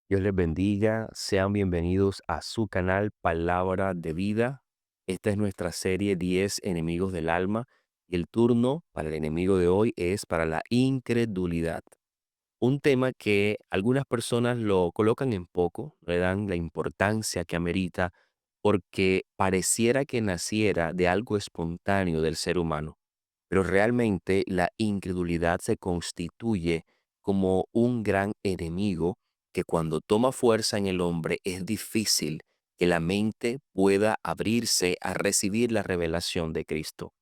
Dios les bendiga, sean bienvenidos a su canal Palabra de Vida. Esta es nuestra serie 10 enemigos del alma y el turno para el enemigo de hoy es para la incredulidad. Un tema que algunas personas lo colocan en poco, no le dan la importancia que amerita porque pareciera que naciera de algo espontáneo del ser humano, pero realmente la incredulidad se constituye como un gran enemigo que cuando toma fuerza en el hombre es difícil que la mente pueda abrirse a recibir la revelación de Cristo.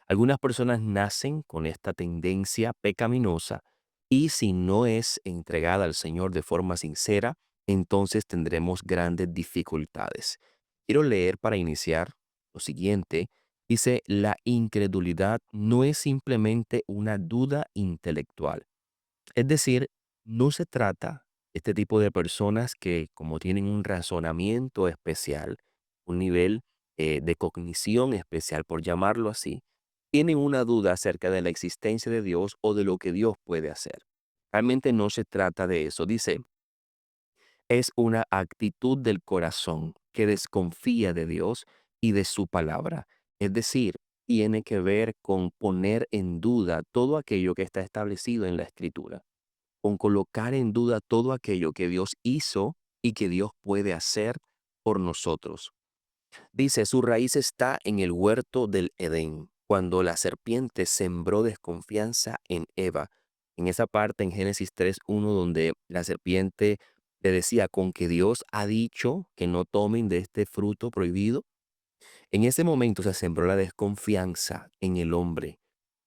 Algunas personas nacen con esta tendencia pecaminosa y si no es entregada al Señor de forma sincera, entonces tendremos grandes dificultades. Quiero leer para iniciar lo siguiente. Dice, la incredulidad no es simplemente una duda intelectual. Es decir, no se trata de este tipo de personas que como tienen un razonamiento especial, un nivel de cognición especial, por llamarlo así, tienen una duda acerca de la existencia de Dios o de lo que Dios puede hacer. Realmente no se trata de eso. Dice, es una actitud del corazón que desconfía de Dios y de su palabra. Es decir, tiene que ver con poner en duda todo aquello que está establecido en la Escritura, con colocar en duda todo aquello que Dios hizo y que Dios puede hacer por nosotros. Dice, su raíz está en el huerto del Edén, cuando la serpiente sembró desconfianza en Eva. En esa parte en Génesis 3:1 donde la serpiente le decía, con que Dios ha dicho que no tomen de este fruto prohibido. En ese momento se sembró la desconfianza en el hombre.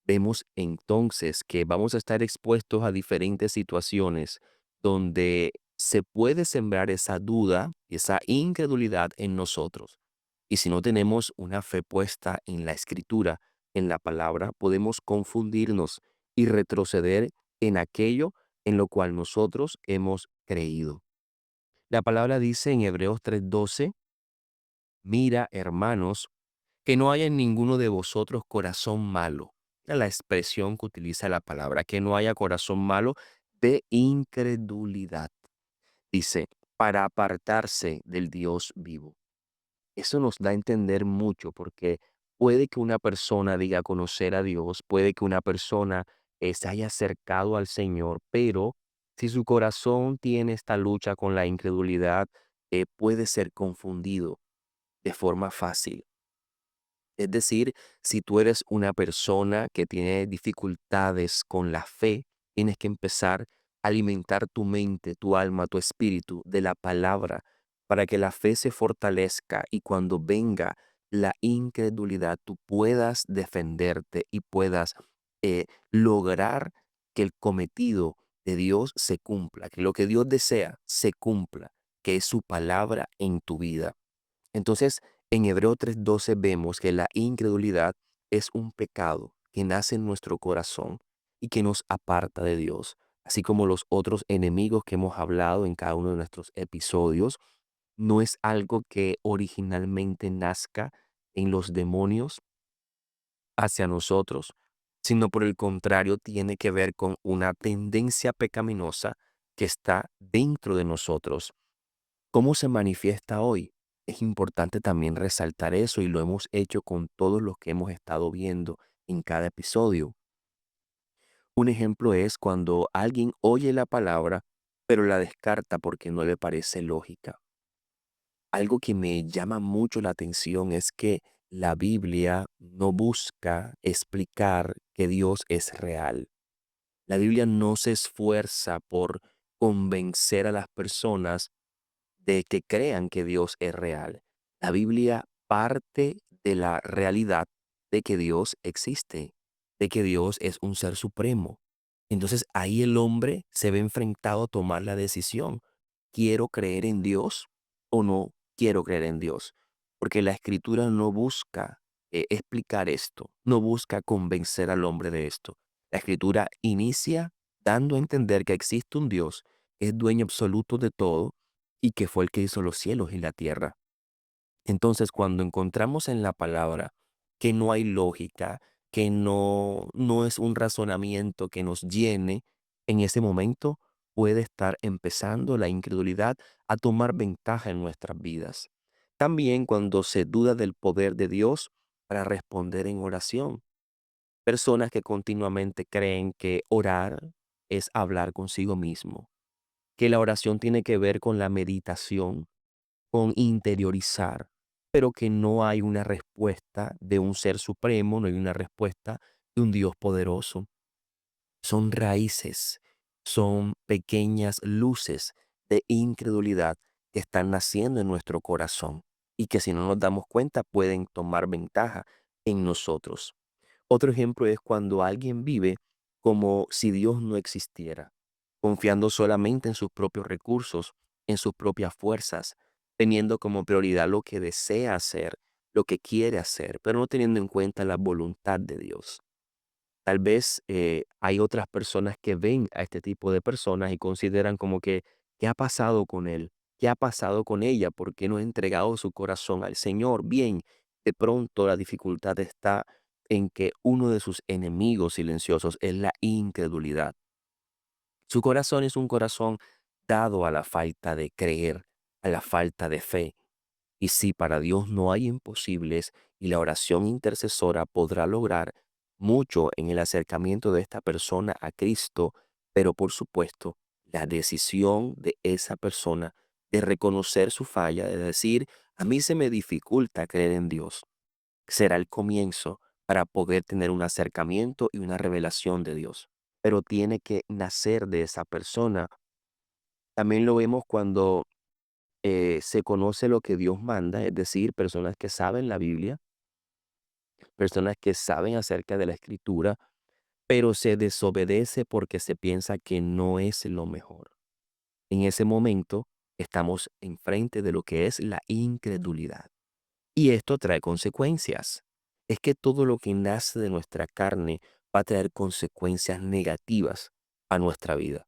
Vemos entonces que vamos a estar expuestos a diferentes situaciones donde se puede sembrar esa duda, esa incredulidad en nosotros. Y si no tenemos una fe puesta en la escritura, en la palabra, podemos confundirnos y retroceder en aquello en lo cual nosotros hemos creído. La palabra dice en Hebreos 3:12, mira, hermanos, que no haya en ninguno de vosotros corazón malo. Mira la expresión que utiliza la palabra, que no haya corazón malo de incredulidad. Dice, para apartarse del Dios vivo. Eso nos da a entender mucho porque puede que una persona diga conocer a Dios, puede que una persona se haya acercado al Señor, pero si su corazón tiene esta lucha con la incredulidad, puede ser confundido de forma fácil. Es decir, si tú eres una persona que tiene dificultades con la fe, tienes que empezar a alimentar tu mente, tu alma, tu espíritu de la palabra para que la fe se fortalezca y cuando venga la incredulidad tú puedas defenderte y puedas lograr que el cometido de Dios se cumpla, que lo que Dios desea se cumpla, que es su palabra en tu vida. Entonces, en Hebreo 3:12 vemos que la incredulidad es un pecado que nace en nuestro corazón y que nos aparta de Dios, así como los otros enemigos que hemos hablado en cada uno de nuestros episodios. No es algo que originalmente nazca en los demonios hacia nosotros, sino por el contrario tiene que ver con una tendencia pecaminosa que está dentro de nosotros. ¿Cómo se manifiesta hoy? Es importante también resaltar eso y lo hemos hecho con todos los que hemos estado viendo en cada episodio. Un ejemplo es cuando alguien oye la palabra, pero la descarta porque no le parece lógica. Algo que me llama mucho la atención es que la Biblia no busca explicar que Dios es real. La Biblia no se esfuerza por convencer a las personas de que crean que Dios es real. La Biblia parte de la realidad de que Dios existe, de que Dios es un ser supremo. Entonces ahí el hombre se ve enfrentado a tomar la decisión. ¿Quiero creer en Dios o no quiero creer en Dios? Porque la escritura no busca explicar esto, no busca convencer al hombre de esto. La escritura inicia dando a entender que existe un Dios que es dueño absoluto de todo y que fue el que hizo los cielos y la tierra. Entonces, cuando encontramos en la palabra que no hay lógica, que no es un razonamiento que nos llene, en ese momento puede estar empezando la incredulidad a tomar ventaja en nuestras vidas. También cuando se duda del poder de Dios para responder en oración. Personas que continuamente creen que orar es hablar consigo mismo, que la oración tiene que ver con la meditación, con interiorizar, pero que no hay una respuesta de un ser supremo, no hay una respuesta de un Dios poderoso. Son raíces, son pequeñas luces de incredulidad que están naciendo en nuestro corazón y que si no nos damos cuenta pueden tomar ventaja en nosotros. Otro ejemplo es cuando alguien vive como si Dios no existiera, confiando solamente en sus propios recursos, en sus propias fuerzas, teniendo como prioridad lo que desea hacer, lo que quiere hacer, pero no teniendo en cuenta la voluntad de Dios. Tal vez hay otras personas que ven a este tipo de personas y consideran como que, ¿qué ha pasado con él? ¿Qué ha pasado con ella? ¿Por qué no ha entregado su corazón al Señor? Bien, de pronto la dificultad está en que uno de sus enemigos silenciosos es la incredulidad. Su corazón es un corazón dado a la falta de creer, a la falta de fe. Y si para Dios no hay imposibles y la oración intercesora podrá lograr mucho en el acercamiento de esta persona a Cristo, pero por supuesto, la decisión de esa persona de reconocer su falla, de decir, a mí se me dificulta creer en Dios, será el comienzo para poder tener un acercamiento y una revelación de Dios. Pero tiene que nacer de esa persona. También lo vemos cuando se conoce lo que Dios manda, es decir, personas que saben la Biblia, personas que saben acerca de la Escritura, pero se desobedece porque se piensa que no es lo mejor. En ese momento estamos enfrente de lo que es la incredulidad. Y esto trae consecuencias. Es que todo lo que nace de nuestra carne va a traer consecuencias negativas a nuestra vida.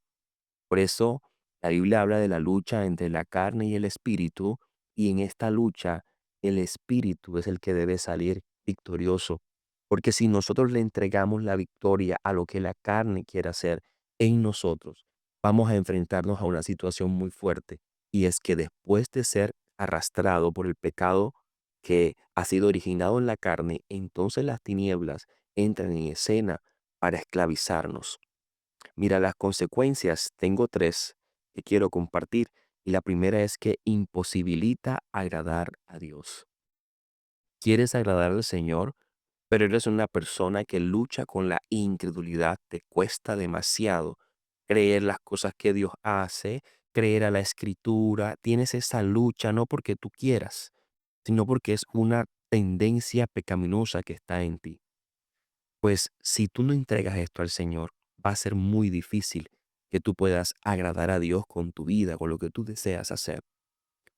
Por eso la Biblia habla de la lucha entre la carne y el espíritu, y en esta lucha el espíritu es el que debe salir victorioso. Porque si nosotros le entregamos la victoria a lo que la carne quiere hacer en nosotros, vamos a enfrentarnos a una situación muy fuerte. Y es que después de ser arrastrado por el pecado que ha sido originado en la carne, entonces las tinieblas entran en escena para esclavizarnos. Mira, las consecuencias, tengo tres que quiero compartir. Y la primera es que imposibilita agradar a Dios. Quieres agradar al Señor, pero eres una persona que lucha con la incredulidad. Te cuesta demasiado creer las cosas que Dios hace, creer a la Escritura. Tienes esa lucha no porque tú quieras, sino porque es una tendencia pecaminosa que está en ti. Pues si tú no entregas esto al Señor, va a ser muy difícil que tú puedas agradar a Dios con tu vida, con lo que tú deseas hacer.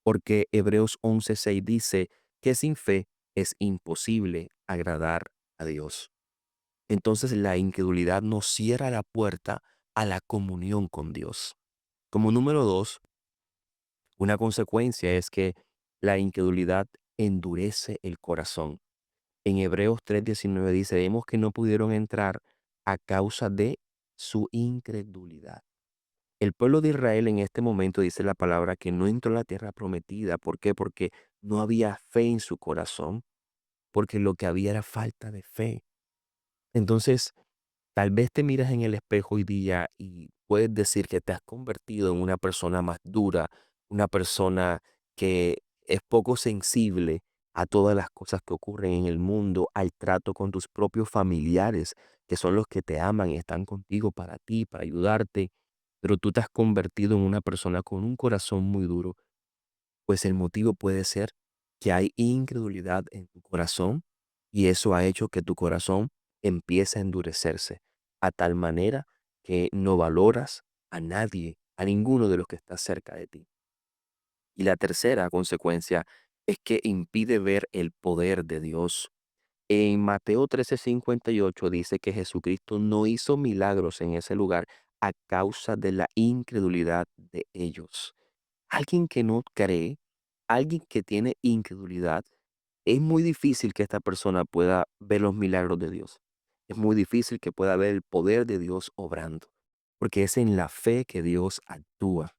Porque Hebreos 11:6 dice que sin fe es imposible agradar a Dios. Entonces la incredulidad nos cierra la puerta a la comunión con Dios. Como número dos, una consecuencia es que la incredulidad endurece el corazón. En Hebreos 3:19 dice, vemos que no pudieron entrar a causa de su incredulidad. El pueblo de Israel en este momento dice la palabra que no entró a la tierra prometida. ¿Por qué? Porque no había fe en su corazón, porque lo que había era falta de fe. Entonces, tal vez te miras en el espejo hoy día y puedes decir que te has convertido en una persona más dura, una persona que es poco sensible a todas las cosas que ocurren en el mundo, al trato con tus propios familiares, que son los que te aman y están contigo para ti, para ayudarte, pero tú te has convertido en una persona con un corazón muy duro. Pues el motivo puede ser que hay incredulidad en tu corazón y eso ha hecho que tu corazón empiece a endurecerse a tal manera que no valoras a nadie, a ninguno de los que está cerca de ti. Y la tercera consecuencia es que impide ver el poder de Dios. En Mateo 13:58 dice que Jesucristo no hizo milagros en ese lugar a causa de la incredulidad de ellos. Alguien que no cree, alguien que tiene incredulidad, es muy difícil que esta persona pueda ver los milagros de Dios. Es muy difícil que pueda ver el poder de Dios obrando. porque es en la fe que Dios actúa.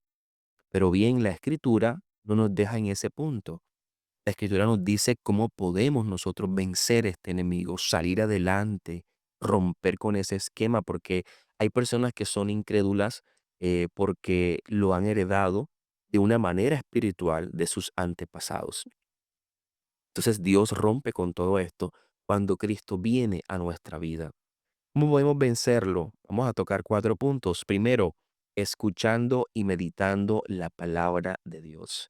Pero bien, la Escritura no nos deja en ese punto. La Escritura nos dice cómo podemos nosotros vencer este enemigo, salir adelante, romper con ese esquema, porque hay personas que son incrédulas porque lo han heredado de una manera espiritual de sus antepasados. Entonces Dios rompe con todo esto cuando Cristo viene a nuestra vida. ¿Cómo podemos vencerlo? Vamos a tocar 4 puntos. Primero, escuchando y meditando la palabra de Dios.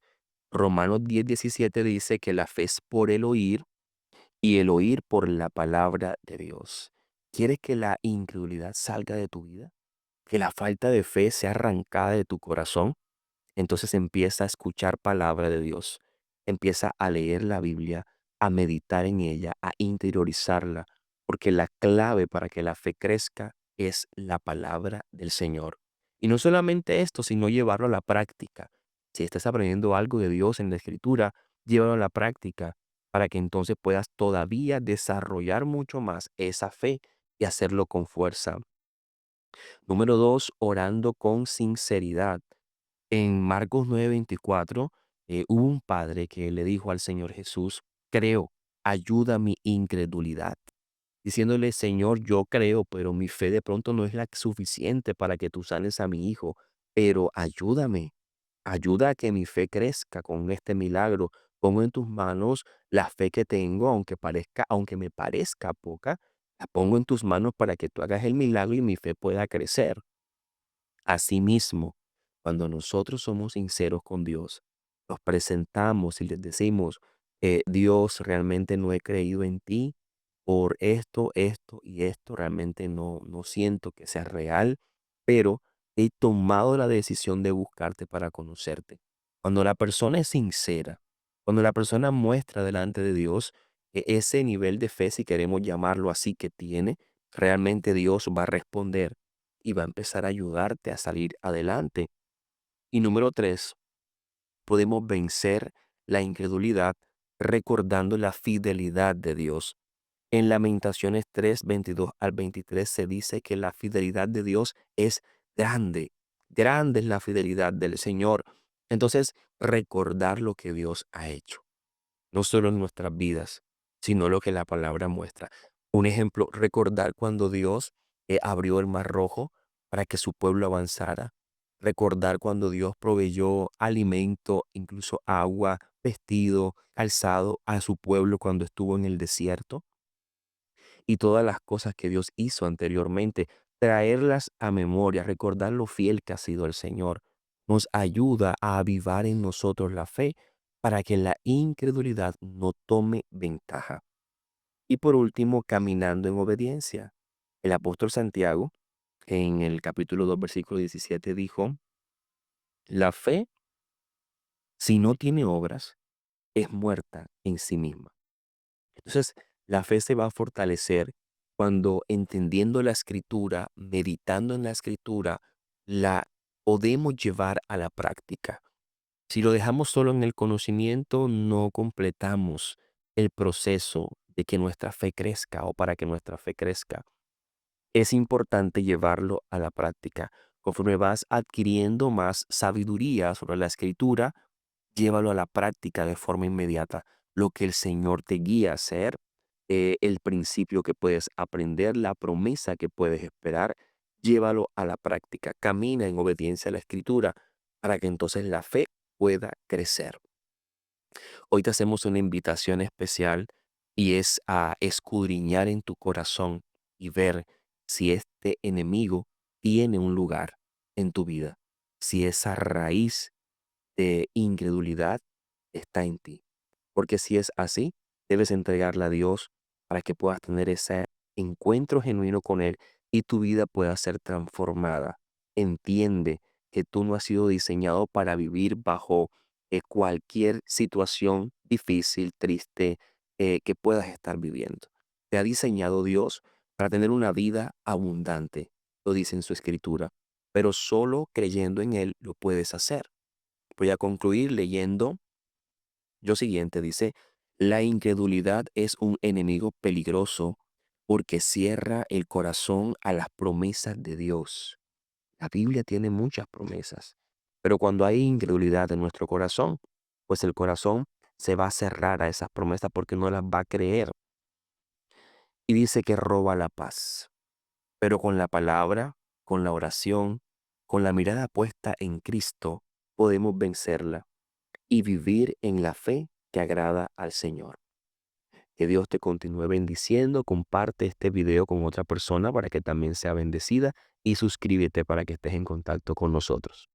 Romanos 10:17 dice que la fe es por el oír y el oír por la palabra de Dios. ¿Quieres que la incredulidad salga de tu vida? ¿Que la falta de fe sea arrancada de tu corazón? Entonces empieza a escuchar palabra de Dios, empieza a leer la Biblia, a meditar en ella, a interiorizarla, porque la clave para que la fe crezca es la palabra del Señor. Y no solamente esto, sino llevarlo a la práctica. Si estás aprendiendo algo de Dios en la Escritura, llévalo a la práctica para que entonces puedas todavía desarrollar mucho más esa fe y hacerlo con fuerza. Número 2, orando con sinceridad. En Marcos 9:24, hubo un padre que le dijo al Señor Jesús: "Creo, ayuda mi incredulidad", diciéndole: "Señor, yo creo, pero mi fe de pronto no es la suficiente para que tú sanes a mi hijo, pero ayúdame, ayuda a que mi fe crezca con este milagro. Pongo en tus manos la fe que tengo, aunque me parezca poca, la pongo en tus manos para que tú hagas el milagro y mi fe pueda crecer". Asimismo, cuando nosotros somos sinceros con Dios, nos presentamos y les decimos, Dios, realmente no he creído en ti por esto, esto y esto, realmente no siento que sea real, pero he tomado la decisión de buscarte para conocerte. Cuando la persona es sincera, cuando la persona muestra delante de Dios ese nivel de fe, si queremos llamarlo así, que tiene, realmente Dios va a responder y va a empezar a ayudarte a salir adelante. Y número 3, podemos vencer la incredulidad recordando la fidelidad de Dios. En Lamentaciones 3:22 al 23 se dice que la fidelidad de Dios es grande. Grande es la fidelidad del Señor. Entonces, recordar lo que Dios ha hecho no solo en nuestras vidas, sino lo que la palabra muestra. Un ejemplo, recordar cuando Dios abrió el mar rojo para que su pueblo avanzara. Recordar cuando Dios proveyó alimento, incluso agua, vestido, calzado a su pueblo cuando estuvo en el desierto. Y todas las cosas que Dios hizo anteriormente, traerlas a memoria, recordar lo fiel que ha sido el Señor, nos ayuda a avivar en nosotros la fe para que la incredulidad no tome ventaja. Y por último, caminando en obediencia. El apóstol Santiago, en el capítulo 2 versículo 17 dijo, la fe, si no tiene obras, es muerta en sí misma. Entonces, la fe se va a fortalecer cuando entendiendo la escritura, meditando en la escritura, la podemos llevar a la práctica. Si lo dejamos solo en el conocimiento, no completamos el proceso de que nuestra fe crezca o para que nuestra fe crezca. Es importante llevarlo a la práctica. Conforme vas adquiriendo más sabiduría sobre la escritura, llévalo a la práctica de forma inmediata. Lo que el Señor te guía a hacer, el principio que puedes aprender, la promesa que puedes esperar, llévalo a la práctica. Camina en obediencia a la Escritura para que entonces la fe pueda crecer. Hoy te hacemos una invitación especial y es a escudriñar en tu corazón y ver si este enemigo tiene un lugar en tu vida, si esa raíz de incredulidad está en ti. Porque si es así, debes entregarla a Dios para que puedas tener ese encuentro genuino con Él y tu vida pueda ser transformada. Entiende que tú no has sido diseñado para vivir bajo cualquier situación difícil, triste, que puedas estar viviendo. Te ha diseñado Dios para tener una vida abundante, lo dice en su escritura, pero solo creyendo en Él lo puedes hacer. Voy a concluir leyendo lo siguiente, dice, la incredulidad es un enemigo peligroso porque cierra el corazón a las promesas de Dios. La Biblia tiene muchas promesas, pero cuando hay incredulidad en nuestro corazón, pues el corazón se va a cerrar a esas promesas porque no las va a creer. Y dice que roba la paz. Pero con la palabra, con la oración, con la mirada puesta en Cristo, podemos vencerla y vivir en la fe que agrada al Señor. Que Dios te continúe bendiciendo. Comparte este video con otra persona para que también sea bendecida y suscríbete para que estés en contacto con nosotros.